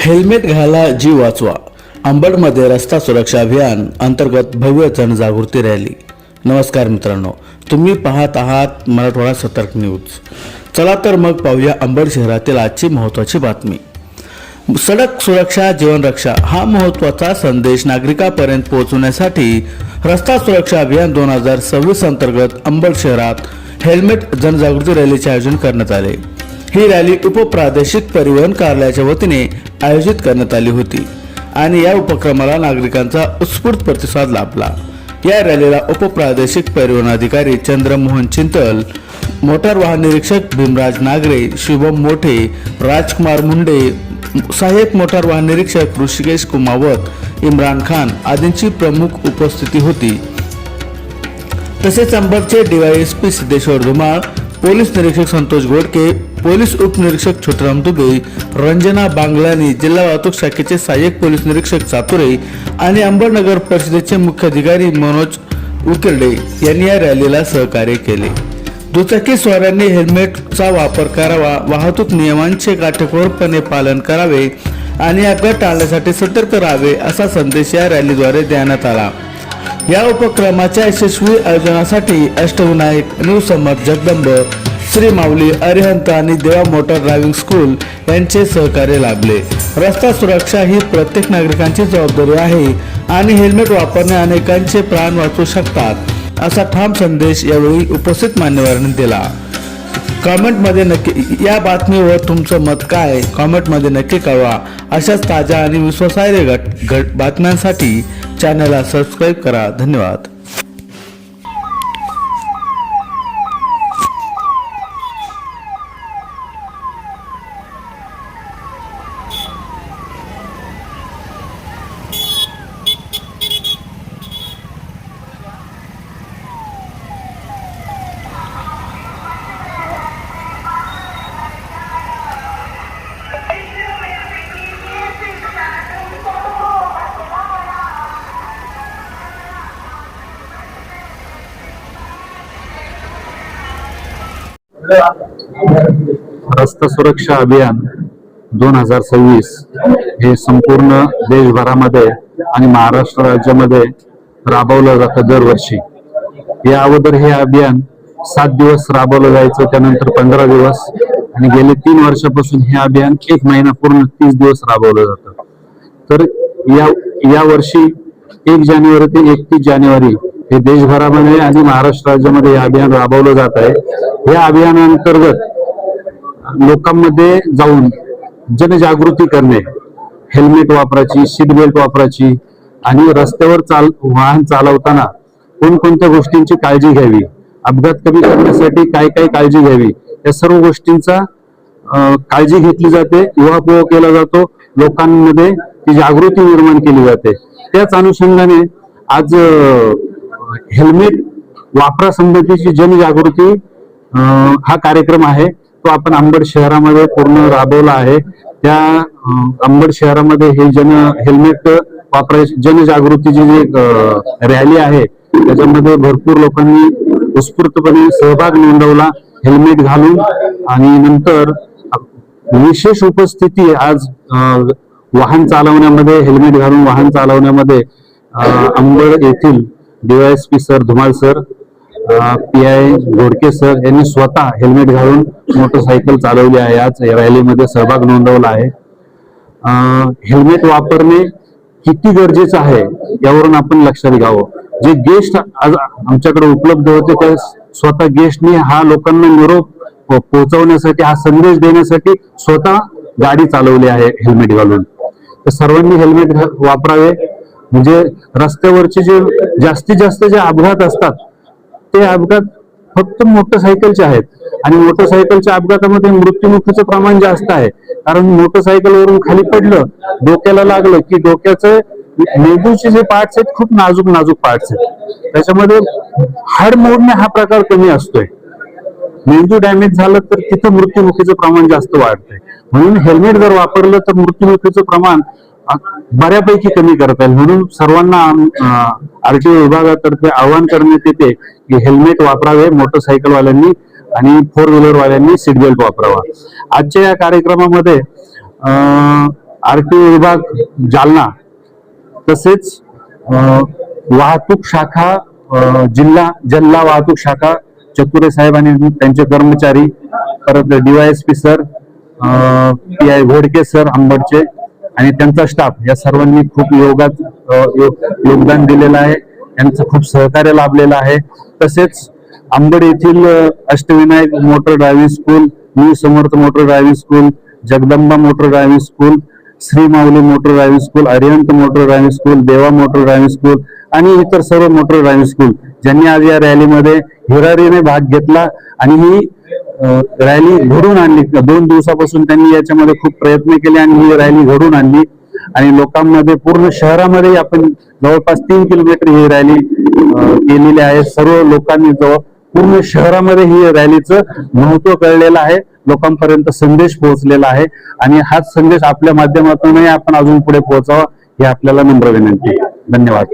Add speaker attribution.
Speaker 1: Helmet घाला जीव वाचवा. अंबडमध्ये रस्ता सुरक्षा अभियान अंतर्गत भव्य जनजागृती रॅली. नमस्कार मित्रांनो, तुम्ही पाहत आहात मराठवाडा सतर्क न्यूज. चला तर मग पाहूया अंबड शहरातील आजची महत्त्वाची बातमी. सडक सुरक्षा जीवन रक्षा हा महत्त्वाचा संदेश नागरिकांपर्यंत पोहोचवण्यासाठी रस्ता सुरक्षा अभियान 2026 अंतर्गत अंबड शहरात हेल्मेट जनजागृती रॅलीचे आयोजन करण्यात आले. ही रॅली उपप्रादेशिक परिवहन कार्यालयाच्या वतीने आयोजित करण्यात आली होती आणि या उपक्रमाला नागरिकांचा उत्स्फूर्त प्रतिसाद लाभला. या रॅलीला उपप्रादेशिक परिवहन अधिकारी चंद्रमोहन चिंतल, मोटार वाहन निरीक्षक भीमराज नागरे, शुभम मोठे, राजकुमार मुंडे, सहाय्यक मोटार वाहन निरीक्षक ऋषिकेश कुमावत, इम्रान खान आदींची प्रमुख उपस्थिती होती. तसेच अंबडचे DYSP सिद्धेश्वर धुमाळ, पोलीस निरीक्षक संतोष गोडके, पोलीस उपनिरीक्षक छोटराम दुबे, रंजना बांगलानी, जिल्हा वाहतूक शाखेचे सहाय्यक पोलीस निरीक्षक चातुरे आणि अंबड नगर परिषदेचे मुख्याधिकारी मनोज उकिरडे यांनी या रॅलीला सहकार्य केले. दुचाकी स्वारांनी हेल्मेटचा वापर करावा, वाहतूक नियमांचे काटेकोरपणे पालन करावे आणि अपघात टाळण्यासाठी सतर्क राहावे असा संदेश या रॅलीद्वारे देण्यात आला. या उपक्रमाच्या यशस्वी आयोजनासाठी अष्टविनायक, न्यू समर, जगदंब, श्री माऊली, अरिहंत आणि देवा मोटर ड्रायव्हिंग स्कूल यांचे सहकार्य लाभले. रस्ता सुरक्षा ही प्रत्येक नागरिकांची जबाबदारी आहे आणि हेल्मेट वापरणे अनेकांचे प्राण वाचवू शकतात असा ठाम संदेश यावेळी उपस्थित मान्यवरांनी दिला. कॉमेंटमध्ये नक्की या बातमीवर तुमचं मत काय, कॉमेंटमध्ये नक्की कळवा. अशाच ताज्या आणि विश्वासार्ह बातम्यांसाठी चॅनलला सबस्क्राईब करा. धन्यवाद.
Speaker 2: रस्ता सुरक्षा अभियान 2026 हे संपूर्ण देशभरामध्ये आणि महाराष्ट्र राज्यामध्ये राबवलं जातं दरवर्षी. या अगोदर हे अभियान 7 दिवस राबवलं जायचं, त्यानंतर 15 दिवस आणि गेले 3 वर्षापासून हे अभियान 1 महिना पूर्ण 30 दिवस राबवलं जातं. तर या वर्षी 1 जानेवारी ते 31 जानेवारी हे देशभरामध्ये आणि महाराष्ट्र राज्यामध्ये हे अभियान राबवलं जात आहे. या अभियानांतर्गत लोकांमध्ये जाऊन जनजागृती करणे, हेल्मेट वापरायची, सीट बेल्ट वापरायची आणि रस्त्यावर वाहन चालवताना कोणकोणत्या गोष्टींची काळजी घ्यावी, अपघात कमी करण्यासाठी काय काय काळजी घ्यावी, या सर्व गोष्टींचा काळजी घेतली जाते, उहापोह केला जातो, लोकांमध्ये ती जागृती निर्माण केली जाते. त्याच अनुषंगाने आज हेल्मेट वापरासंबंधीची जनजागृती हा कार्यक्रम आहे, तो आपण अंबड शहरामध्ये पूर्ण राबवला आहे. त्या अंबड शहरामध्ये हे हेल्मेट वापरायची जनजागृतीची जी रॅली आहे त्याच्यामध्ये भरपूर लोकांनी उत्स्फूर्तपणे सहभाग नोंदवला हेल्मेट घालून. आणि नंतर विशेष उपस्थिती आज वाहन चालवण्यामध्ये, हेल्मेट घालून वाहन चालवण्यामध्ये अंबड येथील DYSP sir Dhumal sir, PI Ghodke sir यांनी स्वतः हेल्मेट घालून मोटरसायकल चालवली आहे. आज रॅलीमध्ये सहभाग नोंदवला आहे. हेल्मेट वापरणे किती गरजेचं आहे यावरून आपण लक्षात घ्यावं. जे गेस्ट आज आमच्याकडे उपलब्ध होते त्या स्वतः गेस्टनी हा लोकांना निरोप पोहोचवण्यासाठी, हा संदेश देण्यासाठी स्वतः गाडी चालवली आहे हेल्मेट घालून. तर सर्वांनी हेल्मेट वापरावे. म्हणजे रस्त्यावरचे जे जास्तीत जास्त जे अपघात असतात ते अपघात फक्त मोटरसायकलचे आहेत आणि मोटरसायकलच्या अपघातामध्ये मृत्युमुखीचं प्रमाण जास्त आहे. कारण मोटरसायकलवरून खाली पडलं, डोक्याला लागलं की डोक्याचं मेंदूचे जे पार्ट्स आहेत खूप नाजूक पार्ट्स आहेत, त्याच्यामध्ये हाड मोडणे हा प्रकार कमी असतोय. मेंदू डॅमेज झालं तर तिथं मृत्युमुखीचं प्रमाण जास्त वाढतंय. म्हणून हेल्मेट जर वापरलं तर मृत्युमुखीचं प्रमाण बऱ्यापैकी कमी करता येईल. म्हणून सर्वांना RTO विभागातर्फे आवाहन करण्यात येते की हेल्मेट वापरावे मोटरसायकलवाल्यांनी आणि 4 व्हीलर वाल्यांनी सीट बेल्ट वापरावा. आजच्या या कार्यक्रमामध्ये आरटीओ विभाग जालना, तसेच वाहतूक शाखा जिल्हा वाहतूक शाखा चतुरे साहेब आणि त्यांचे कर्मचारी, परत DYSP sir, PI Ghodke sir अंबडचे आणि त्यांचा स्टाफ, या सर्वांनी खूप योगदान दिलेलं आहे. यांचं खूप सहकार्य लाभलेलं आहे. तसेच अंबड येथील Ashtavinayak motor driving school, new Samarth motor driving school, Jagdamba motor driving school, Shri Mauli motor driving school, Arihant motor driving school, Deva motor driving school आणि इतर सर्व मोटर ड्रायव्हिंग स्कूल ज्यांनी आज या रॅलीमध्ये हिरारीने भाग घेतला आणि ही रॅली घडून आणली. 2 दिवसापासून त्यांनी याच्यामध्ये खूप प्रयत्न केले आणि ही रॅली घडून आणली आणि लोकांमध्ये, पूर्ण शहरामध्ये आपण जवळपास 3 किलोमीटर ही रॅली केलेली आहे. सर्व लोकांनी पूर्ण शहरामध्ये ही रॅलीचं महत्व कळलेलं आहे, लोकांपर्यंत संदेश पोहोचलेला आहे आणि हाच संदेश आपल्या माध्यमातूनही आपण अजून पुढे पोहोचावा ही आपल्याला नम्र विनंती. धन्यवाद.